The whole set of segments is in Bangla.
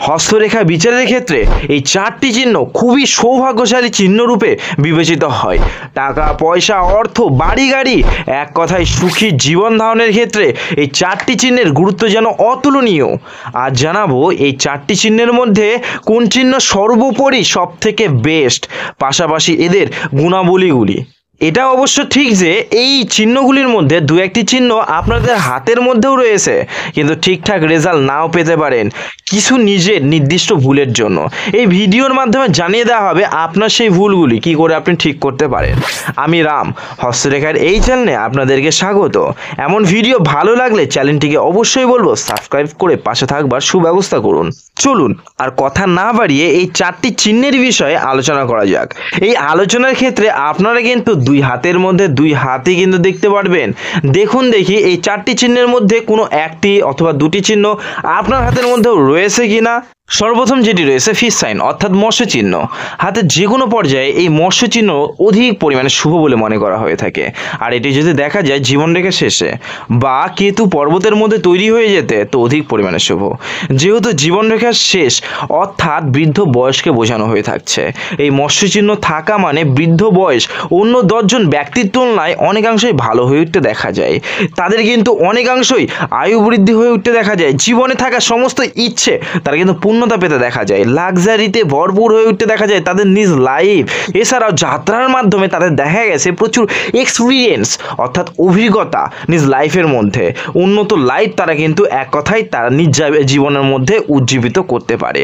হস্তরেখা বিচারের ক্ষেত্রে এই 4টি চিহ্ন খুবই সৌভাগ্যশালী চিহ্ন রূপে বিবেচিত হয়। টাকা পয়সা অর্থ বাড়ি গাড়ি এক কথায় সুখী জীবন ধারণের ক্ষেত্রে এই 4টি চিহ্নের গুরুত্ব যেন অতুলনীয়। আজ জানাবো এই 4টি চিহ্নের মধ্যে কোন চিহ্ন সর্বোপরি সব থেকে বেস্ট, পাশাপাশি এদের গুণাবলীগুলি। এটা অবশ্য ঠিক যে এই চিহ্নগুলির মধ্যে দু একটি চিহ্ন আপনাদের হাতের মধ্যেও রয়েছে, কিন্তু ঠিকঠাক রেজাল্ট নাও পেতে পারেন কিছু নিজের নির্দিষ্ট ভুলের জন্য। এই ভিডিওর মাধ্যমে জানিয়ে দেওয়া হবে আপনার সেই ভুলগুলি কি করে আপনি ঠিক করতে পারেন। আমি রাম, হস্তরেখার এই চ্যানেলে আপনাদেরকে স্বাগত। এমন ভিডিও ভালো লাগলে চ্যানেলটিকে অবশ্যই বলবো সাবস্ক্রাইব করে পাশে থাকবার সুব্যবস্থা করুন। চলুন আর কথা না বাড়িয়ে এই 4টি চিহ্নের বিষয়ে আলোচনা করা যাক। এই আলোচনার ক্ষেত্রে আপনারা কিন্তু দুই হাতের মধ্যে দুই হাতই কিন্তু দেখতে পারবেন। দেখুন দেখি এই 4টি চিহ্নের মধ্যে কোনো একটি অথবা দুটি চিহ্ন আপনার হাতের মধ্যেও রয়েছে কিনা। সর্বপ্রথম যেটি রয়েছে ফিশ সাইন অর্থাৎ মৎস্য চিহ্ন। হাতের যে কোনো পর্যায়ে এই মৎস্য চিহ্ন অধিক পরিমাণে শুভ বলে মনে করা হয়ে থাকে। আর এটি যদি দেখা যায় জীবনরেখার শেষে বা কেতু পর্বতের মধ্যে তৈরি হয়ে যেতে তো অধিক পরিমাণে শুভ। যেহেতু জীবনরেখার শেষ অর্থাৎ বৃদ্ধ বয়সকে বোঝানো হয়ে থাকছে, এই মৎস্য চিহ্ন থাকা মানে বৃদ্ধ বয়স অন্য 10 জন ব্যক্তির তুলনায় অনেকাংশই ভালো হয়ে উঠতে দেখা যায়। তাদের কিন্তু অনেকাংশই আয়ু বৃদ্ধি হয়ে উঠতে দেখা যায়। জীবনে থাকা সমস্ত ইচ্ছে তারা কিন্তু পূর্ণতা পেতে দেখা যায়। লাক্সারিতে ভরপুর হয়ে উঠতে দেখা যায় তাদের নিজ লাইফ। এছাড়াও যাত্রার মাধ্যমে তাদের দেখা গেছে প্রচুর এক্সপিরিয়েন্স অর্থাৎ অভিজ্ঞতা নিজ লাইফের মধ্যে। উন্নত লাইফ তারা কিন্তু এক কথায় তারা নিজ জীবনের মধ্যে উজ্জীবিত করতে পারে।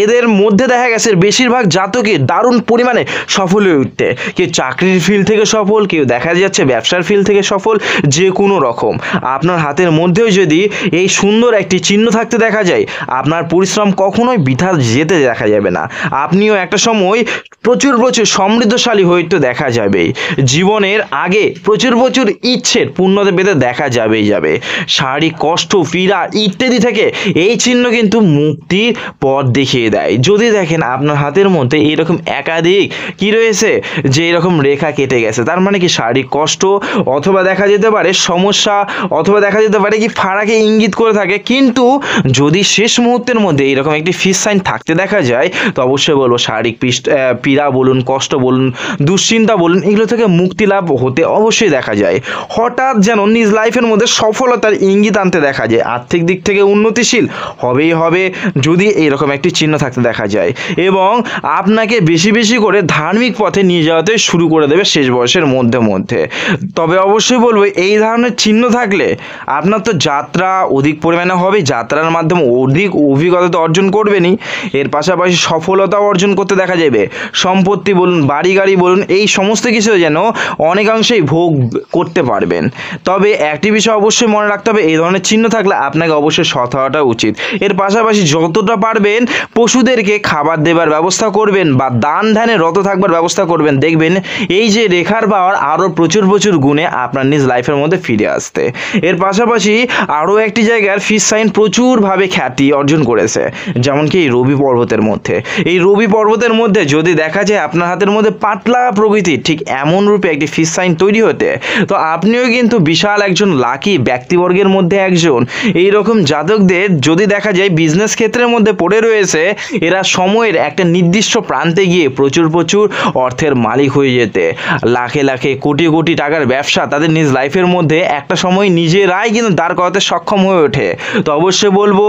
এদের মধ্যে দেখা গেছে বেশিরভাগ জাতকই দারুণ পরিমাণে সফল হয়ে উঠতে। কেউ চাকরির ফিল্ড থেকে সফল, কেউ দেখা যাচ্ছে ব্যবসার ফিল্ড থেকে সফল। যে কোনো রকম আপনার হাতের মধ্যেও যদি এই সুন্দর একটি চিহ্ন থাকতে দেখা যায়, আপনার পরিশ্রম কখনোই বৃথা যেতে দেখা যাবে না। আপনিও একটা সময় প্রচুর সমৃদ্ধশালী হইতে দেখা যাবেই। জীবনের আগে প্রচুর ইচ্ছের পূর্ণতা পেতে দেখা যাবেই যাবে। শারীরিক কষ্ট পীড়া ইত্যাদি থেকে এই চিহ্ন কিন্তু মুক্তির পথ দেখিয়ে দেয়। যদি দেখেন আপনার হাতের মধ্যে এরকম একাধিক কি রয়েছে যে এরকম রেখা কেটে গেছে, তার মানে কি শারীরিক কষ্ট অথবা দেখা যেতে পারে সমস্যা অথবা দেখা যেতে পারে কি ফাড়াকে ইঙ্গিত করে থাকে। কিন্তু যদি শেষ মুহূর্তের মধ্যে এরকম একটি ফিশ সাইন থাকতে দেখা যায় তো অবশ্যই বলবো শারীরিক পীড়া বলুন, কষ্ট বলুন, দুশ্চিন্তা বলুন, এগুলো থেকে মুক্তি লাভ হতে অবশ্যই দেখা যায়। হঠাৎ যেন নিজ লাইফের মধ্যে সফলতার ইঙ্গিত আনতে দেখা যায়। আর্থিক দিক থেকে উন্নতিশীল হবেই হবে যদি এইরকম একটি চিহ্ন থাকতে দেখা যায়, এবং আপনাকে বেশি করে ধার্মিক পথে নিয়ে যাওয়াতে শুরু করে দেবে শেষ বয়সের মধ্যে। তবে অবশ্যই বলবো এই ধরনের চিহ্ন থাকলে আপনার তো যাত্রা অধিক পরিমাণে হবে, যাত্রার মাধ্যমে অধিক অভিজ্ঞতা তো অর্জন করবেনই, এর পাশাপাশি সফলতাও অর্জন করতে দেখা যাবে। সম্পত্তি বলুন, বাড়ি গাড়ি বলুন, এই সমস্ত কিছু যেন অনেকাংশেই ভোগ করতে পারবেন। তবে একটি বিষয় অবশ্যই মনে রাখতে হবে, এই ধরনের চিহ্ন থাকলে আপনাকে অবশ্যই সৎ হওয়াটা উচিত। এর পাশাপাশি যতটা পারবেন পশুদেরকে খাবার দেবার ব্যবস্থা করবেন বা দান ধ্যানে রত থাকবার ব্যবস্থা করবেন। দেখবেন এই যে রেখার পাওয়ার আরও প্রচুর গুণে আপনার নিজ লাইফের মধ্যে ফিরে আসতে। এর পাশাপাশি আরও একটি জায়গার ফিশ সাইন প্রচুরভাবে খ্যাতি অর্জন করেছে, যেমন কি এই রবি পর্বতের মধ্যে। এই রবি পর্বতের মধ্যে যদি দেখা যায় আপনার হাতের মধ্যে পাতলা প্রকৃতির ঠিক এমন রূপে একটি ফিশ সাইন তৈরি হতে, তো আপনিও কিন্তু বিশাল একজন লাকি ব্যক্তিবর্গের মধ্যে একজন। এই রকম জাতকদের যদি দেখা যায় বিজনেস ক্ষেত্রের মধ্যে পড়ে রয়েছে, এরা সময়ের একটা নির্দিষ্ট প্রান্তে গিয়ে প্রচুর অর্থের মালিক হয়ে যেতে, লাখে কোটি টাকার ব্যবসা তাদের নিজ লাইফের মধ্যে একটা সময় নিজেরাই কিন্তু দাঁড় করাতে সক্ষম হয়ে ওঠে। তো অবশ্যই বলবো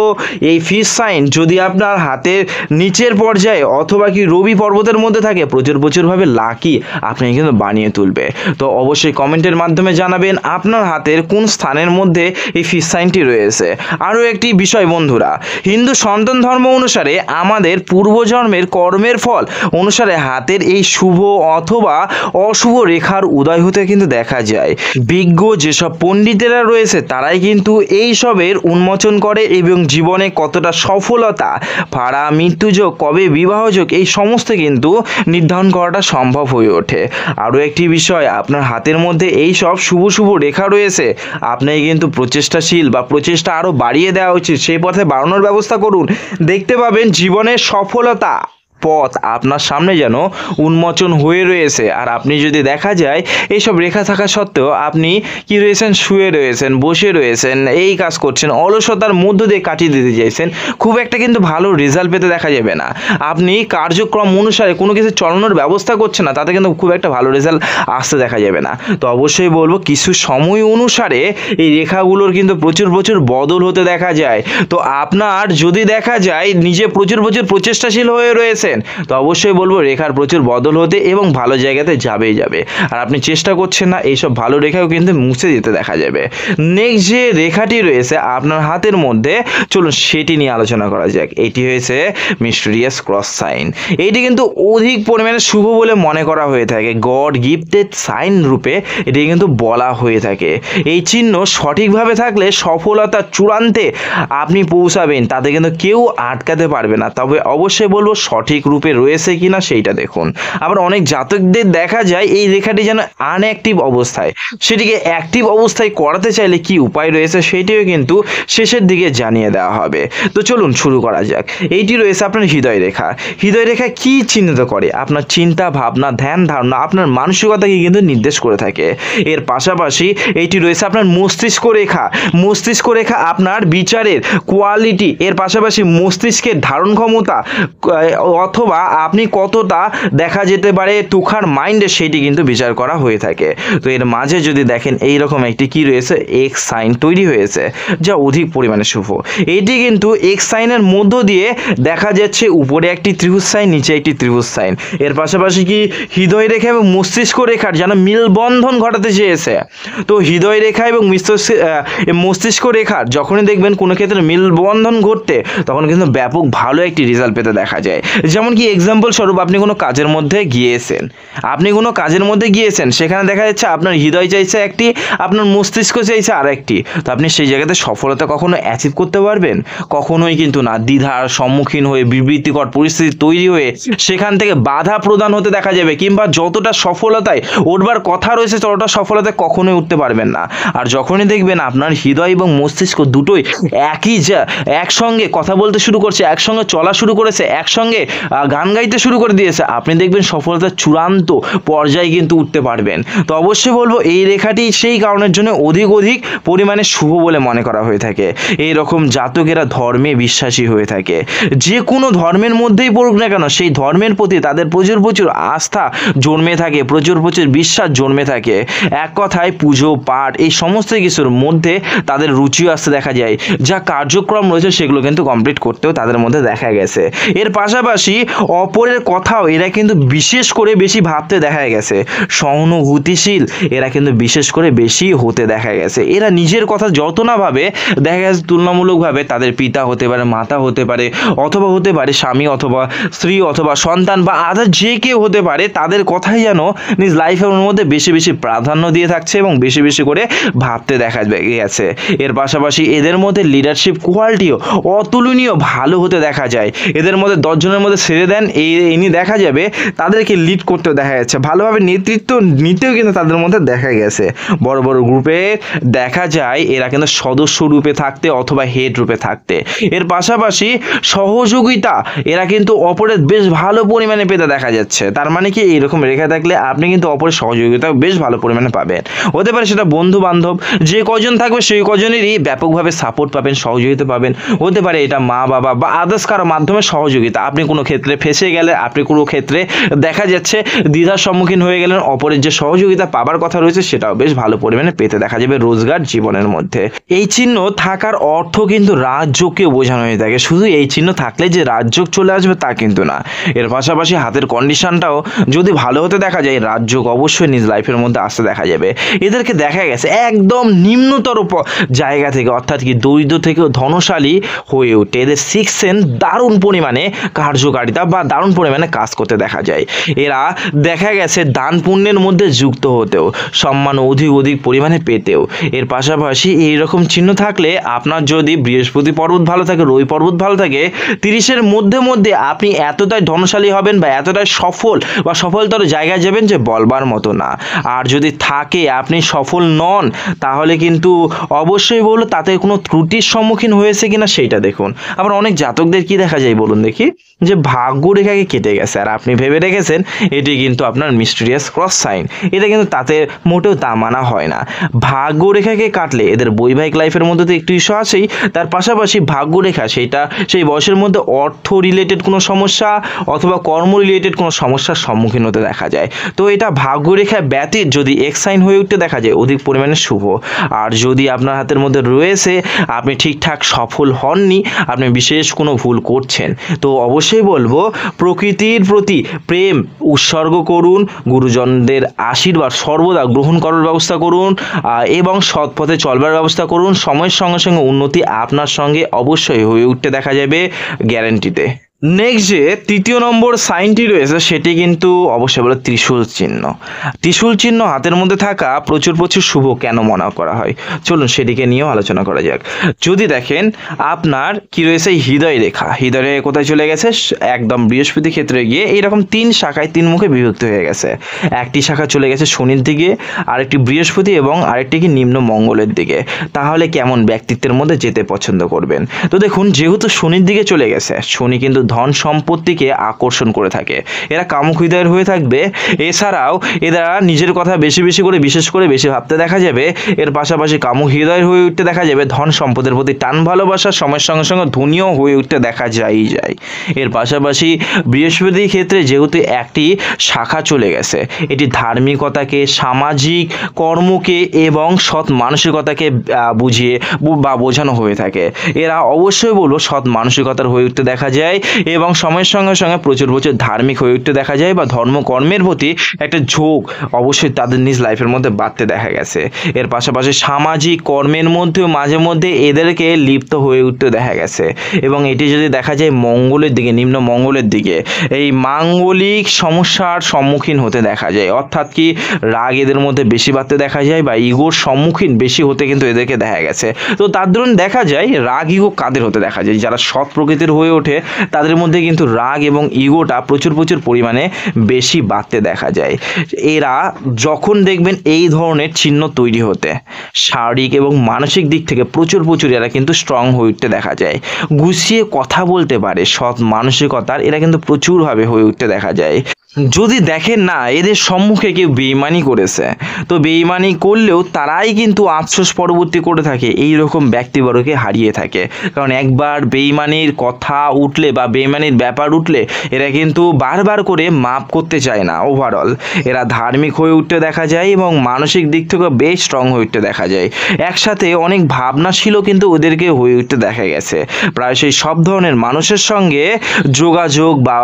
এই ফিশ সাইন যদি আপনার হাতের নিচের পর্যায়ে অথবা কি রবি পর্বতের মধ্যে থাকে প্রচুরভাবে লাকি আপনাকে কিন্তু বানিয়ে তুলবে। তো অবশ্যই কমেন্টের মাধ্যমে জানাবেন আপনার হাতের কোন স্থানের মধ্যে এই ফিশ সাইনটি রয়েছে। আরও একটি বিষয় বন্ধুরা, হিন্দু সনাতন ধর্ম অনুসারে আমাদের পূর্বজন্মের কর্মের ফল অনুসারে হাতের এই শুভ অথবা অশুভ রেখার উদয় হতে কিন্তু দেখা যায়। বিজ্ঞ যেসব পণ্ডিতেরা রয়েছে তারাই কিন্তু এই সবের উন্মোচন করে এবং জীবনে কতটা সফলতা, ভাড়া, মৃত্যুযোগ, কবে বিবাহযোগ এই সমস্ত কিন্তু নির্ধারণ করাটা সম্ভব হয়ে ওঠে। আরও একটি বিষয়, আপনার হাতের মধ্যে এই সব শুভ রেখা রয়েছে, আপনাকে কিন্তু প্রচেষ্টাশীল বা প্রচেষ্টা আরও বাড়িয়ে দেওয়া উচিত। সেই পথে বাড়ানোর ব্যবস্থা করুন। দেখতে পাবেন জীবনের সফলতা পথ আপনার সামনে যেন উন্মোচন হয়ে রয়েছে। আর আপনি যদি দেখা যায় এইসব রেখা থাকা সত্ত্বেও আপনি কি রয়েছেন, শুয়ে রয়েছেন, বসে রয়েছেন, এই কাজ করছেন, অলসতার মধ্য দিয়ে কাটিয়ে দিতে চাইছেন, খুব একটা কিন্তু ভালো রেজাল্ট পেতে দেখা যাবে না। আপনি কার্যক্রম অনুসারে কোনো কিছু চালানোর ব্যবস্থা করছেন না, তাতে কিন্তু খুব একটা ভালো রেজাল্ট আসতে দেখা যাবে না। তো অবশ্যই বলবো কিছু সময় অনুসারে এই রেখাগুলোর কিন্তু প্রচুর প্রচুর বদল হতে দেখা যায়। তো আপনার যদি দেখা যায় নিজে প্রচুর প্রচুর প্রচেষ্টাশীল হয়ে রয়েছেন, তো অবশ্যই বলবো রেখার প্রচুর বদল হতে এবং ভালো জায়গাতে যাবেই যাবে। আর আপনি চেষ্টা করছেন না, এইসব ভালো রেখাও কিন্তু মুছে দিতে দেখা যাবে। নেক্সট যে রেখাটি রয়েছে আপনার হাতের মধ্যে, চলুন সেটি নিয়ে আলোচনা করা যাক। এটি হয়েছে মিস্টেরিয়াস ক্রস সাইন। এটি কিন্তু অধিক পরিমাণে শুভ বলে মনে করা হয়ে থাকে, গড গিফটেড সাইন রূপে এটি কিন্তু বলা হয়ে থাকে। এই চিহ্ন সঠিকভাবে থাকলে সফলতার চূড়ান্তে আপনি পৌঁছাবেন, তাতে কিন্তু কেউ আটকাতে পারবে না। তবে অবশ্যই বলবো সঠিক রূপে রয়েছে কিনা সেইটা দেখুন। আবার অনেক জাতকদের দেখা যায় এই রেখাটি যেন আনঅ্যাক্টিভ অবস্থায়, সেটিকে অ্যাক্টিভ অবস্থায় করাতে চাইলে কি উপায় রয়েছে সেটিও কিন্তু শেষের দিকে জানিয়ে দেওয়া হবে। তো চলুন শুরু করা যাক। এইটি রয়েছে আপনার হৃদয় রেখা। হৃদয় রেখা কি চিহ্নিত করে? আপনার চিন্তা ভাবনা, ধ্যান ধারণা, আপনার মানসিকতাকে কিন্তু নির্দেশ করে থাকে। এর পাশাপাশি এইটি রয়েছে আপনার মস্তিষ্ক রেখা। মস্তিষ্ক রেখা আপনার বিচারের কোয়ালিটি, এর পাশাপাশি মস্তিষ্কের ধারণ ক্ষমতা অথবা আপনি কতটা দেখা যেতে পারে তুখার মাইন্ডে, সেটি কিন্তু বিচার করা হয়ে থাকে। তো এর মাঝে যদি দেখেন এইরকম একটি কি রয়েছে, এক্স সাইন তৈরি হয়েছে, যা অধিক পরিমাণে শুভ। এটি কিন্তু এক্স সাইনের মধ্য দিয়ে দেখা যাচ্ছে উপরে একটি ত্রিভুজ সাইন, নিচে একটি ত্রিভুজ সাইন। এর পাশাপাশি কি হৃদয় রেখা এবং মস্তিষ্ক রেখার যেন মিলবন্ধন ঘটাতে চেয়েছে। তো হৃদয় রেখা এবং মস্তিষ্ক রেখার যখনই দেখবেন কোনো ক্ষেত্রে মিলবন্ধন ঘটতে, তখন কিন্তু ব্যাপক ভালো একটি রেজাল্ট পেতে দেখা যায়। যেমন কি এক্সাম্পল স্বরূপ আপনি কোনো কাজের মধ্যে গিয়েছেন, সেখানে দেখা যাচ্ছে আপনার হৃদয় চাইছে একটি, আপনার মস্তিষ্ক চাইছে আর একটি। তো আপনি সেই জায়গাতে সফলতা কখনো অ্যাচিভ করতে পারবেন? কখনোই কিন্তু না। দ্বিধার সম্মুখীন হয়ে, বিবৃতিকর পরিস্থিতি তৈরি হয়ে সেখান থেকে বাধা প্রদান হতে দেখা যাবে, কিংবা যতটা সফলতায় উঠবার কথা রয়েছে ততটা সফলতায় কখনোই উঠতে পারবেন না। আর যখনই দেখবেন আপনার হৃদয় এবং মস্তিষ্ক দুটোই একসঙ্গে কথা বলতে শুরু করছে, একসঙ্গে চলা শুরু করেছে, একসঙ্গে গান গাইতে শুরু করে দিয়েছে, আপনি দেখবেন সফলতার চূড়ান্ত পর্যায়ে কিন্তু উঠতে পারবেন। তো অবশ্যই বলবো এই রেখাটি সেই কারণের জন্য অধিক পরিমাণে শুভ বলে মনে করা হয়ে থাকে। এই রকম জাতকেরা ধর্মে বিশ্বাসী হয়ে থাকে। যে কোনো ধর্মের মধ্যেই পড়ুক না কেন, সেই ধর্মের প্রতি তাদের প্রচুর প্রচুর আস্থা জন্মে থাকে, প্রচুর প্রচুর বিশ্বাস জন্মে থাকে। এক কথায় পুজো পাঠ এই সমস্ত কিছুর মধ্যে তাদের রুচিও আসতে দেখা যায়। যা কার্যক্রম রয়েছে সেগুলো কিন্তু কমপ্লিট করতেও তাদের মধ্যে দেখা গেছে। এর পাশাপাশি অপরের কথাও এরা কিন্তু বিশেষ করে বেশি ভাবতে দেখা গেছে। সহানুভূতিশীল এরা কিন্তু বিশেষ করে বেশি হতে দেখা গেছে। এরা নিজের কথা যত না ভাবে, দেখা গেছে তুলনামূলকভাবে তাদের পিতা হতে পারে, মাতা হতে পারে, অথবা হতে পারে স্বামী অথবা স্ত্রী অথবা সন্তান বা আদার যে কেউ হতে পারে, তাদের কথাই যেন নিজ লাইফের মধ্যে বেশি বেশি প্রাধান্য দিয়ে থাকছে এবং বেশি বেশি করে ভাবতে দেখা গেছে। এর পাশাপাশি এদের মধ্যে লিডারশিপ কোয়ালিটিও অতুলনীয় ভালো হতে দেখা যায়। এদের মধ্যে 10 জনের মধ্যে ছেড়ে দেন, ইনি দেখা যাবে তাদেরকে লিড করতেও দেখা যাচ্ছে, ভালোভাবে নেতৃত্ব নিতেও কিন্তু তাদের মধ্যে দেখা গেছে। বড় বড় গ্রুপে দেখা যায় এরা কিন্তু সদস্য রূপে থাকতে অথবা হেড রূপে থাকতে। এর পাশাপাশি সহযোগিতা এরা কিন্তু অপরের বেশ ভালো পরিমাণে পেতে দেখা যাচ্ছে। তার মানে কি এইরকম রেখা থাকলে আপনি কিন্তু অপরের সহযোগিতা বেশ ভালো পরিমাণে পাবেন। হতে পারে সেটা বন্ধু বান্ধব, যে কজন থাকবে সেই কজনেরই ব্যাপকভাবে সাপোর্ট পাবেন, সহযোগিতা পাবেন। হতে পারে এটা মা বাবা বা আদার্স কারো মাধ্যমে সহযোগিতা। আপনি কোনো ক্ষেত্রে ফেসে গেলে, আপনি কোনো ক্ষেত্রে দেখা যাচ্ছে দ্বিধার সম্মুখীন হয়ে গেলেন, অপরের যে সহযোগিতা পাবার কথা রয়েছে সেটাও বেশ ভালো পরিমাণে পেতে দেখা যাবে রোজগার জীবনের মধ্যে। এই চিহ্ন থাকার অর্থ কিন্তু রাজযোগকে বোঝানো হয়ে থাকে। শুধু এই চিহ্ন থাকলে যে রাজযোগ চলে আসবে তা কিন্তু না। এর পাশাপাশি হাতের কন্ডিশনটাও যদি ভালো হতে দেখা যায়, রাজযোগ অবশ্যই নিজ লাইফের মধ্যে আসতে দেখা যাবে। এদেরকে দেখা গেছে একদম নিম্নতর জায়গা থেকে, অর্থাৎ কি দরিদ্র থেকে ধনশালী হয়ে ওঠে। এদের 6th সেন্স দারুণ পরিমাণে কার্যকারিতা বা দারুণ পরিমাণে কাজ করতে দেখা যায়। এরা দেখা গেছে দান পুণ্যের মধ্যে যুক্ত হতেও, সম্মান অধিক পরিমাণে পেতেও। এর পাশাপাশি এইরকম চিহ্ন থাকলে আপনার যদি বৃহস্পতি পর্বত ভালো থাকে, রবি পর্বত ভালো থাকে, 30-এর মধ্যে আপনি এতটাই ধনশালী হবেন বা এতটাই সফল বা সফলতর জায়গায় যাবেন যে বলবার মতো না। আর যদি থাকে আপনি সফল নন, তাহলে কিন্তু অবশ্যই বলবো তাতে কোনো ত্রুটির সম্মুখীন হয়েছে কিনা সেইটা দেখুন। আবার অনেক জাতকদের কি দেখা যায় বলুন দেখি, যে ভাগ্যরেখাকে কেটে গেছে আর আপনি ভেবে রেখেছেন এটি কিন্তু আপনার মিস্টিরিয়াস ক্রস সাইন, এটা কিন্তু তাতে মোটেও তা মানা হয় না। ভাগ্যরেখাকে কাটলে এদের বৈবাহিক লাইফের মধ্যে তো একটু ইস্যু আছেই, তার পাশাপাশি ভাগ্যরেখা সেই বয়সের মধ্যে অর্থ রিলেটেড কোনো সমস্যা অথবা কর্ম রিলেটেড কোনো সমস্যার সম্মুখীন হতে দেখা যায়। তো এটা ভাগ্যরেখা ব্যতীত যদি এক্স সাইন হয়ে উঠতে দেখা যায় অধিক পরিমাণে শুভ। আর যদি আপনার হাতের মধ্যে রয়েছে আপনি ঠিকঠাক সফল হননি, আপনি বিশেষ কোনো ভুল করছেন, তো অবশ্যই বলবো প্রকৃতির প্রতি প্রেম উৎসর্গ করুন, গুরুজনদের আশীর্বাদ সর্বদা গ্রহণ করার ব্যবস্থা করুন এবং সৎ পথে চলবার ব্যবস্থা করুন। সময়ের সঙ্গে সঙ্গে উন্নতি আপনার সঙ্গে অবশ্যই হয়ে উঠতে দেখা যাবে, গ্যারান্টিতে। নেক্সট যে তৃতীয় নম্বর সাইনটি রয়েছে সেটি কিন্তু অবশ্যই বলে ত্রিশূল চিহ্ন। ত্রিশূল চিহ্ন হাতের মধ্যে থাকা প্রচুর শুভ কেন মনে করা হয়, চলুন সেদিকে নিয়েও আলোচনা করা যাক। যদি দেখেন আপনার কি রয়েছে হৃদয় রেখা, হৃদয় রেখা কোথায় চলে গেছে, একদম বৃহস্পতি ক্ষেত্রে গিয়ে এইরকম 3 শাখায় 3 মুখে বিভক্ত হয়ে গেছে। একটি শাখা চলে গেছে শনির দিকে, আরেকটি বৃহস্পতি এবং আরেকটি কি নিম্ন মঙ্গলের দিকে। তাহলে কেমন ব্যক্তিত্বের মধ্যে যেতে পছন্দ করবেন? তো দেখুন, যেহেতু শনির দিকে চলে গেছে, শনি কিন্তু ধন সম্পত্তিকে আকর্ষণ করে থাকে, এরা কামুক হৃদয়ের হয়ে থাকবে। এছাড়াও এরা নিজের কথা বেশি করে বিশেষ করে বেশি ভাবতে দেখা যাবে। এর পাশাপাশি কামুক হৃদয়ের হয়ে উঠতে দেখা যাবে, ধন সম্পদের প্রতি টান ভালোবাসা, সময়ের সঙ্গে সঙ্গে ধনীও হয়ে উঠতে দেখা যায়। এর পাশাপাশি বৃহস্পতির ক্ষেত্রে যেহেতু একটি শাখা চলে গেছে, এটি ধার্মিকতাকে, সামাজিক কর্মকে এবং সৎ মানসিকতাকে বুঝিয়ে বা বোঝানো হয়ে থাকে। এরা অবশ্যই বলবো সৎ মানসিকতার হয়ে উঠতে দেখা যায় এবং সময়ের সঙ্গে সঙ্গে প্রচুর ধার্মিক হয়ে উঠতে দেখা যায় বা ধর্মকর্মের প্রতি একটা ঝোঁক অবশ্যই তাদের নিজ লাইফের মধ্যে বাড়তে দেখা গেছে। এর পাশাপাশি সামাজিক কর্মের মধ্যেও মাঝে মধ্যে এদেরকে লিপ্ত হয়ে উঠতে দেখা গেছে এবং এটি যদি দেখা যায় মঙ্গলের দিকে, নিম্ন মঙ্গলের দিকে, এই মাঙ্গলিক সমস্যার সম্মুখীন হতে দেখা যায়। অর্থাৎ কি রাগ এদের মধ্যে বেশি বাড়তে দেখা যায় বা ইগোর সম্মুখীন বেশি হতে কিন্তু এদেরকে দেখা গেছে। তো তার দরুন দেখা যায় রাগ ইগো কাদের হতে দেখা যায়, যারা সৎ প্রকৃতির হয়ে ওঠে তাদের মধ্যে কিন্তু রাগ এবং ইগোটা প্রচুর পরিমাণে বেশি বাড়তে দেখা যায়। এরা যখন দেখবেন এই ধরনের চিহ্ন তৈরি হতে, শারীরিক এবং মানসিক দিক থেকে প্রচুর এরা কিন্তু স্ট্রং হয়ে উঠতে দেখা যায়, গুছিয়ে কথা বলতে পারে, সৎ মানসিকতার এরা কিন্তু প্রচুরভাবে হয়ে উঠতে দেখা যায়। যদি দেখেন না এদের সম্মুখে কেউ বেইমানি করেছে, তো বেইমানি করলেও তারাই কিন্তু আফসোস পরবর্তী করে থাকে, এই রকম ব্যক্তিবর্গকে হারিয়ে থাকে। কারণ একবার বেইমানির কথা উঠলে বা বেইমানির ব্যাপার উঠলে এরা কিন্তু বারবার করে মাপ করতে চায় না। ওভারঅল এরা ধার্মিক হয়ে উঠতে দেখা যায় এবং মানসিক দিক থেকেও বেশ স্ট্রং হয়ে উঠতে দেখা যায়। একসাথে অনেক ভাবনাশীলও কিন্তু ওদেরকে হয়ে উঠতে দেখা গেছে। প্রায় সেই সব ধরনের মানুষের সঙ্গে যোগাযোগ বা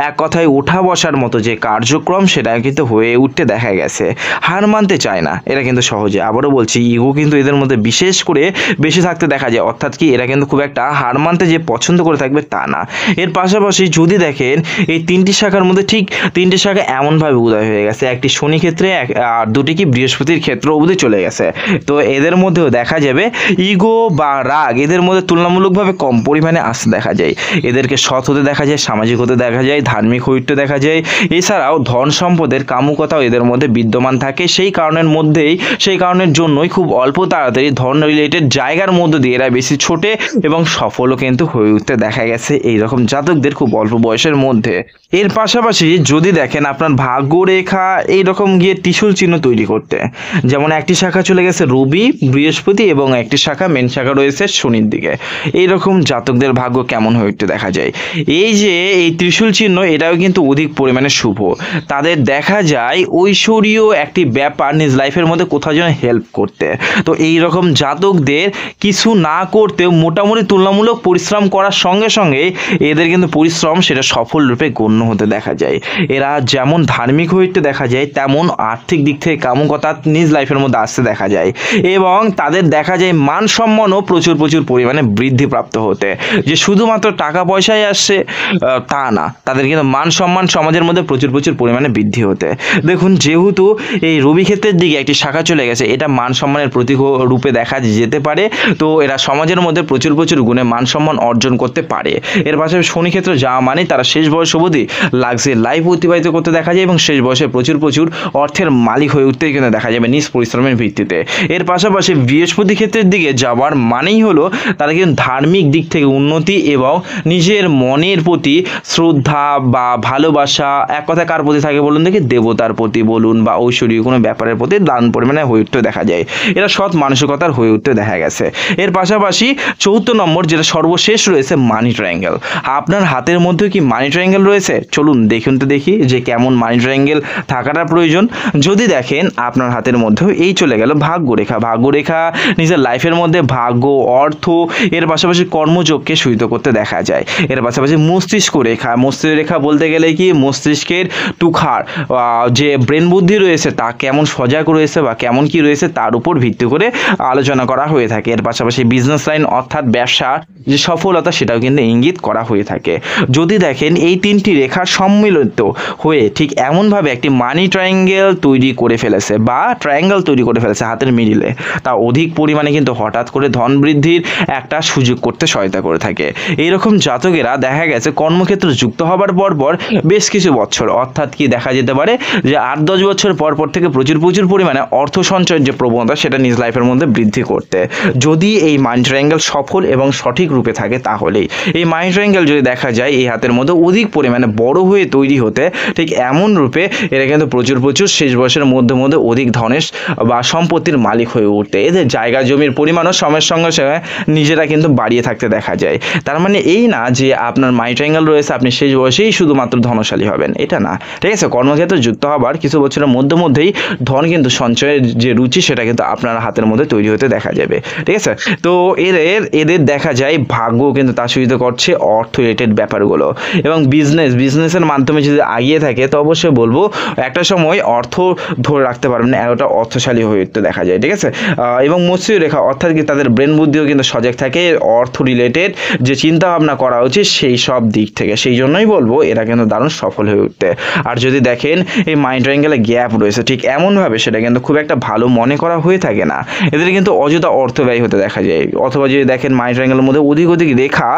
এক কথায় ওঠা বসার মতো যে কার্যক্রম সেটা কিন্তু হয়ে উঠতে দেখা গেছে। হার মানতে চায় না এরা কিন্তু সহজে। আবারও বলছি, ইগো কিন্তু এদের মধ্যে বিশেষ করে বেশি থাকতে দেখা যায়। অর্থাৎ কি এরা কিন্তু খুব একটা হার মানতে যে পছন্দ করে থাকবে তা না। এর পাশাপাশি যদি দেখেন এই 3টি শাখার মধ্যে ঠিক 3টি শাখা এমনভাবে উদয় হয়ে গেছে, একটি শনি ক্ষেত্রে আর 2টি কি বৃহস্পতির ক্ষেত্র অবধি চলে গেছে। তো এদের মধ্যেও দেখা যাবে ইগো বা রাগ এদের মধ্যে তুলনামূলকভাবে কম পরিমাণে আসতে দেখা যায়। এদেরকে সৎ হতে দেখা যায়, সামাজিক হতে দেখা যায়, ধার্মিক হয়ে উঠতে দেখা যায়। এছাড়াও ধন সম্পদের কামুকতাও এদের মধ্যে বিদ্যমান থাকে। সেই কারণের জন্যই খুব অল্প তাড়াতাড়ি ধন রিলেটেড জায়গার মধ্যে দিয়ে এরা বেশি ছোটে এবং সফলও কিন্তু হয়ে উঠতে দেখা গেছে এইরকম জাতকদের খুব অল্প বয়সের মধ্যে। এর পাশাপাশি যদি দেখেন আপনার ভাগ্যরেখা এইরকম গিয়ে ত্রিশূল চিহ্ন তৈরি করতে, যেমন একটি শাখা চলে গেছে রবি, বৃহস্পতি এবং একটি শাখা মেন শাখা রয়েছে শনির দিকে, এইরকম জাতকদের ভাগ্য কেমন হয়ে উঠতে দেখা যায়। এই ত্রিশূল চিহ্ন এটাও কিন্তু অধিক পরিমাণে শুভ। তাদের দেখা যায় ঐশ্বরীয় একটি ব্যাপার নিজ লাইফের মধ্যে কোথাও যেন হেল্প করতে। তো এই রকম জাতকদের কিছু না করতেও মোটামুটি তুলনামূলক পরিশ্রম করার সঙ্গে সঙ্গে এদের কিন্তু পরিশ্রম সেটা সফল রূপে গণ্য হতে দেখা যায়। এরা যেমন ধার্মিক হইতে দেখা যায় তেমন আর্থিক দিক থেকে কামুকতা নিজ লাইফের মধ্যে আসতে দেখা যায় এবং তাদের দেখা যায় মান সম্মানও প্রচুর পরিমাণে বৃদ্ধিপ্রাপ্ত হতে। যে শুধুমাত্র টাকা পয়সায় আসছে তা না, তাদের কিন্তু মান সম্মান সমাজের মধ্যে মধ্যে প্রচুর পরিমাণে বৃদ্ধি হতে। দেখুন, যেহেতু এই রবি ক্ষেত্রের দিকে একটি শাখা চলে গেছে, এটা মান সম্মানের প্রতীক রূপে দেখা যেতে পারে। তো এরা সমাজের মধ্যে প্রচুর গুণে মান সম্মান অর্জন করতে পারে। এর পাশাপাশি শনি ক্ষেত্র যাওয়া মানে তারা শেষ বয়স অবধি লাক্সারি লাইফ অতিবাহিত করতে দেখা যায় এবং শেষ বয়সে প্রচুর অর্থের মালিক হয়ে উঠতে কিন্তু দেখা যাবে নিজ পরিশ্রমের ভিত্তিতে। এর পাশাপাশি বৃহস্পতি ক্ষেত্রের দিকে যাওয়ার মানেই হলো তারা কিন্তু ধার্মিক দিক থেকে উন্নতি এবং নিজের মনের প্রতি শ্রদ্ধা বা ভালোবাসা, এক কথা কার প্রতি থাকে বলুন দেখি, দেবতার প্রতি বলুন বা ঐশ্বরিক কোনো ব্যাপারের প্রতি দান পরিমাণে হয়ে উঠতে দেখা যায়। এরা সৎ মানসিকতার হয়ে উঠতে দেখা গেছে। এর পাশাপাশি 4 নম্বর যেটা সর্বশেষ রয়েছে মানি ট্রায়াঙ্গেল। আপনার হাতের মধ্যে কি মানি ট্রায়াঙ্গেল রয়েছে? চলুন দেখুন তো দেখি যে কেমন মানি ট্রায়াঙ্গেল থাকাটা প্রয়োজন। যদি দেখেন আপনার হাতের মধ্যে এই চলে গেল ভাগ্যরেখা নিজের লাইফের মধ্যে ভাগ্য, অর্থ, এর পাশাপাশি কর্মযোগকে সূচিত করতে দেখা যায়। এর পাশাপাশি মস্তিষ্ক রেখা বলতে গেলে কি মস্তিষ্কের তুখার যে ব্রেন বুদ্ধি রয়েছে তা কেমন সজাগ রয়েছে বা কেমন কি রয়েছে তার উপর ভিত্তি করে আলোচনা করা হয়ে থাকে। এর পাশাপাশি বিজনেস লাইন অর্থাৎ ব্যবসার যে সফলতা সেটাও কিন্তু ইঙ্গিত করা হয়ে থাকে। যদি দেখেন এই 3টি রেখার সম্মিলিত হয়ে ঠিক এমনভাবে একটি মানি ট্রায়াঙ্গেল তৈরি করে ফেলেছে বা ট্রায়াঙ্গেল তৈরি করে ফেলেছে হাতের মিডিলে, তা অধিক পরিমাণে কিন্তু হঠাৎ করে ধন বৃদ্ধির একটা সুযোগ করতে সহায়তা করে থাকে। এইরকম জাতকেরা দেখা গেছে কর্মক্ষেত্র যুক্ত হবার পর বেশ কিছু বছর অর্থাৎ কি দেখা যেতে পারে যে 8-10 বছর পর থেকে প্রচুর পরিমাণে অর্থ সঞ্চয়ের যে প্রবণতা সেটা নিজ লাইফের মধ্যে বৃদ্ধি করতে, যদি এই মানি ট্রায়াঙ্গেল সফল এবং সঠিক রূপে থাকে তাহলেই। এই মানি ট্রায়াঙ্গেল যদি দেখা যায় এই হাতের মধ্যে অধিক পরিমাণে বড় হয়ে তৈরি হতে ঠিক এমন রূপে এরা কিন্তু প্রচুর শেষ বয়সের মধ্যে অধিক ধনের বা সম্পত্তির মালিক হয়ে উঠতে, এদের জায়গা জমির পরিমাণও সময়ের সঙ্গে সঙ্গে নিজেরা কিন্তু বাড়িয়ে থাকতে দেখা যায়। তার মানে এই না যে আপনার মানি ট্রায়াঙ্গেল রয়েছে আপনি শেষ বয়সেই শুধুমাত্র ধনশালী হবেন, এটা না। ঠিক আছে, কর্মক্ষেত্রে যুক্ত হবার কিছু বছরের মধ্যেই ধন কিন্তু সঞ্চয়ের যে রুচি সেটা কিন্তু আপনার হাতের মধ্যে তৈরি হতে দেখা যাবে। ঠিক আছে, তো এদের দেখা যায় ভাগ্য কিন্তু তার সূচিত করছে অর্থ রিলেটেড ব্যাপারগুলো এবং বিজনেসের মাধ্যমে যদি আগিয়ে থাকে তো অবশ্যই বলবো একটা সময় অর্থ ধরে রাখতে পারবেন, এতটা অর্থশালী হয়ে উঠতে দেখা যায়। ঠিক আছে, এবং মস্তিষ্ক রেখা অর্থাৎ কি তাদের ব্রেন বুদ্ধিও কিন্তু সজাগ থাকে অর্থ রিলেটেড যে চিন্তা ভাবনা করা উচিত সেই সব দিক থেকে, সেই জন্যই বলবো এরা কিন্তু দারুণ সফল হয়ে উঠতে। আর যদি দেখেন এই মানি ট্রায়াঙ্গেলে গ্যাপ রয়েছে ঠিক এমনভাবে সেটা কিন্তু খুব একটা ভালো মনে করা হয়ে থাকে না, এদের কিন্তু অযথা অর্থ ব্যয় হতে দেখা যায়। অথবা যদি দেখেন মানি ট্রায়াঙ্গেলের মধ্যে অধিক রেখা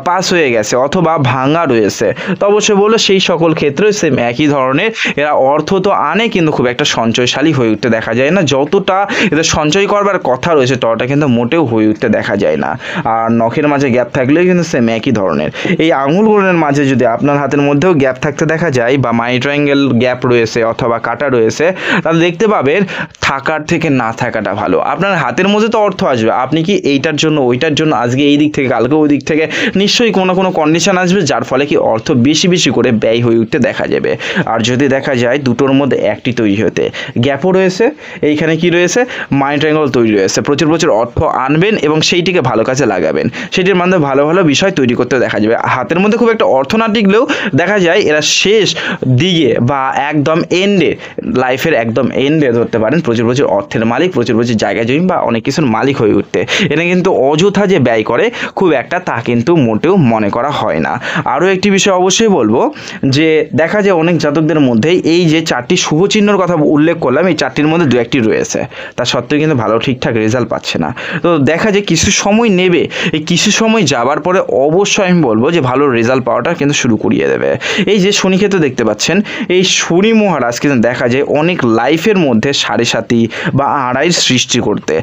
পাস হয়ে গেছে অথবা ভাঙা রয়েছে তো অবশ্যই বললো সেই সকল ক্ষেত্রে সেম একই ধরনের এরা অর্থ তো আনে কিন্তু খুব একটা সঞ্চয়শালী হয়ে উঠতে দেখা যায় না, যতটা এদের সঞ্চয় করবার কথা রয়েছে ততটা কিন্তু মোটেও হয়ে উঠতে দেখা যায় না। আর নখের মাঝে গ্যাপ থাকলেও কিন্তু সেম একই ধরনের। এই আঙুলগুলোর মাঝে যদি আপনার হাতের মধ্যেও গ্যাপ থাকতে দেখা যায় বা মানি ট্রায়াঙ্গেল গ্যাপ রয়েছে অথবা কাটা রয়েছে তাহলে দেখতে পাবেন থাকার থেকে না থাকাটা ভালো। আপনার হাতের মধ্যে তো অর্থ আসবে, আপনি কি এইটার জন্য ওইটার জন্য আজকে এই দিক থেকে কালকে ওই দিক থেকে নিশ্চয়ই কোনো কন্ডিশন আসবে যার ফলে কি অর্থ বেশি করে ব্যয় হয়ে উঠতে দেখা যাবে। আর যদি দেখা যায় দুটোর মধ্যে একটি তৈরি হতে গ্যাপও রয়েছে, এইখানে কি রয়েছে মানি ট্রায়াঙ্গেল তৈরি রয়েছে, প্রচুর অর্থ আনবেন এবং সেইটিকে ভালো কাজে লাগাবেন, সেটির মধ্যে ভালো বিষয় তৈরি করতে দেখা যাবে। হাতের মধ্যে খুব একটা অর্থ না টিকলেও দেখা যায় এরা শেষ দিকে বা একদম এন্ডে লাইফের একদম এন্ডে ধরতে পারেন প্রচুর অর্থের মালিক, প্রচুর জায়গা জমি বা অনেক কিছুর মালিক হয়ে উঠতে। এটা কিন্তু অযথা যে ব্যয় করে খুব একটা তা কিন্তু মোটেও মনে করা হয় না। আরও একটি বিষয় অবশ্যই বলবো যে দেখা যায় অনেক জাতকদের মধ্যে এই যে 4টি শুভ চিহ্নর কথা উল্লেখ করলাম এই 4টির মধ্যে 2-1টি রয়েছে, তা সত্ত্বেও কিন্তু ভালো ঠিকঠাক রেজাল্ট পাচ্ছে না। তো দেখা যায় কিছু সময় নেবে, এই কিছু সময় যাবার পরে অবশ্যই আমি বলবো যে ভালো রেজাল্ট পাওয়াটা কিন্তু শুরু করিয়ে দেবে। এই যে শনি ক্ষেত্র দেখতে পাচ্ছেন এই শনি মহারাজ কিন্তু দেখা যায় অনেক লাইফের মধ্যে 7.5 বা 2.5 সৃষ্টি করতে,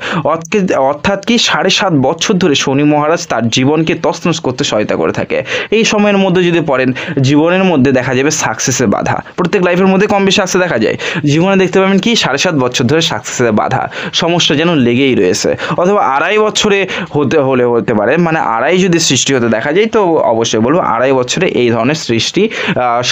অর্থাৎ কি 7.5 বছর ধরে শনি মহারাজ তার জীবনকে তছনছ করতে সহায়তা করে থাকে। এই সময়ের মধ্যে যদি পড়েন জীবনের মধ্যে দেখা যাবে সাকসেসের বাধা, প্রত্যেক লাইফের মধ্যে কম বেশি আসতে দেখা যায়। জীবনে দেখতে পাবেন কি 7.5 বছর ধরে সাকসেসের বাধা সমস্যা যেন লেগেই রয়েছে, অথবা 2.5 বছরে হতে পারে, মানে 2.5 যদি সৃষ্টি হতে দেখা যায় তো অবশ্যই বলবো 2.5 বছরে এই ধরনের সৃষ্টি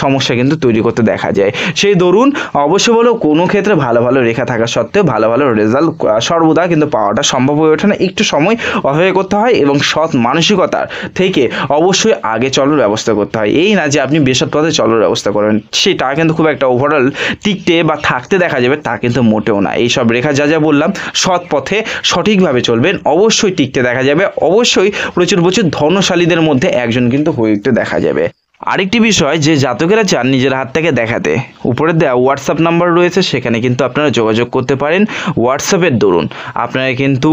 সমস্যা কিন্তু তৈরি করতে দেখা যায়। সেই দরুন অবশ্যই বলবো কোনো ক্ষেত্রে ভালো রেখা থাকা সত্ত্বেও ভালো রেজাল্ট সর্বদা কিন্তু পাওয়াটা সম্ভব হয়ে ওঠে না, একটু সময় অপেক্ষা করতে হয় এবং সৎ মানসিকতার থেকে অবশ্যই আগে চলার ব্যবস্থা করতে হয়। এই না যে আপনি বেসৎ পথে চলার ব্যবস্থা করবেন সেটা কিন্তু খুব একটা ওভারঅল টিকতে বা থাকতে দেখা যাবে তা কিন্তু মোটেও না। এই সব রেখা যা বললাম সৎ পথে সঠিকভাবে চলবেন অবশ্যই টিকতে দেখা যাবে, অবশ্যই প্রচুর ধনশালীদের মধ্যে একজন কিন্তু হয়ে উঠতে দেখা যাবে। আরেকটি বিষয়, যে জাতকেরা চান নিজের হাতটাকে দেখাতে, উপরে দেওয়া হোয়াটসঅ্যাপ নাম্বার রয়েছে, সেখানে কিন্তু আপনারা যোগাযোগ করতে পারেন। হোয়াটসঅ্যাপের দরুন আপনারা কিন্তু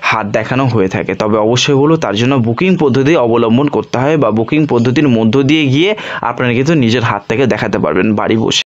হাত দেখানো হয়ে থাকে, তবে অবশ্যই বলো তার জন্য বুকিং পদ্ধতি অবলম্বন করতে হয়, বা বুকিং পদ্ধতির মধ্য দিয়ে গিয়ে আপনারা কিন্তু নিজের হাতটাকে দেখাতে পারবেন বাড়ি বসে।